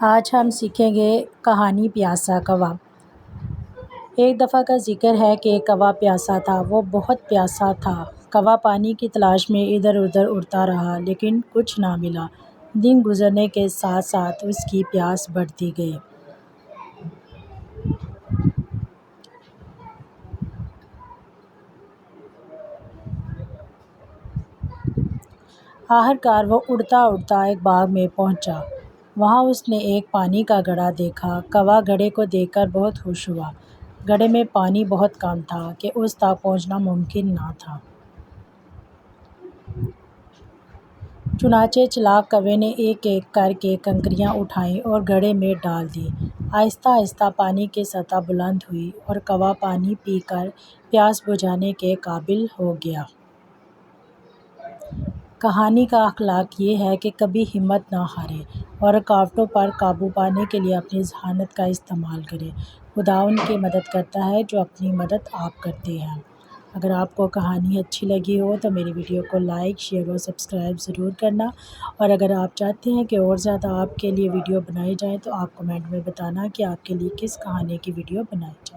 آج ہم سیکھیں گے کہانی پیاسا کوا۔ ایک دفعہ کا ذکر ہے کہ ایک کوا پیاسا تھا۔ وہ بہت پیاسا تھا۔ کوا پانی کی تلاش میں ادھر ادھر اڑتا رہا لیکن کچھ نہ ملا۔ دن گزرنے کے ساتھ ساتھ اس کی پیاس بڑھتی گئی۔ آخرکار وہ اڑتا اڑتا ایک باغ میں پہنچا۔ وہاں اس نے ایک پانی کا گڑھا دیکھا۔ کوا گڑھے کو دیکھ کر بہت خوش ہوا۔ گڑھے میں پانی بہت کم تھا کہ اس تک پہنچنا ممکن نہ تھا۔ چنانچہ چالاک کوے نے ایک ایک کر کے کنکریاں اٹھائیں اور گڑھے میں ڈال دیں۔ آہستہ آہستہ پانی کی سطح بلند ہوئی اور کوا پانی پی کر پیاس بجھانے کے قابل ہو گیا۔ کہانی کا اخلاق یہ ہے کہ کبھی ہمت نہ ہاریں اور رکاوٹوں پر قابو پانے کے لیے اپنی ذہانت کا استعمال کریں۔ خدا ان کی مدد کرتا ہے جو اپنی مدد آپ کرتے ہیں۔ اگر آپ کو کہانی اچھی لگی ہو تو میری ویڈیو کو لائک، شیئر اور سبسکرائب ضرور کرنا، اور اگر آپ چاہتے ہیں کہ اور زیادہ آپ کے لیے ویڈیو بنائی جائے تو آپ کمنٹ میں بتانا کہ آپ کے لیے کس کہانی کی ویڈیو بنائی جائے۔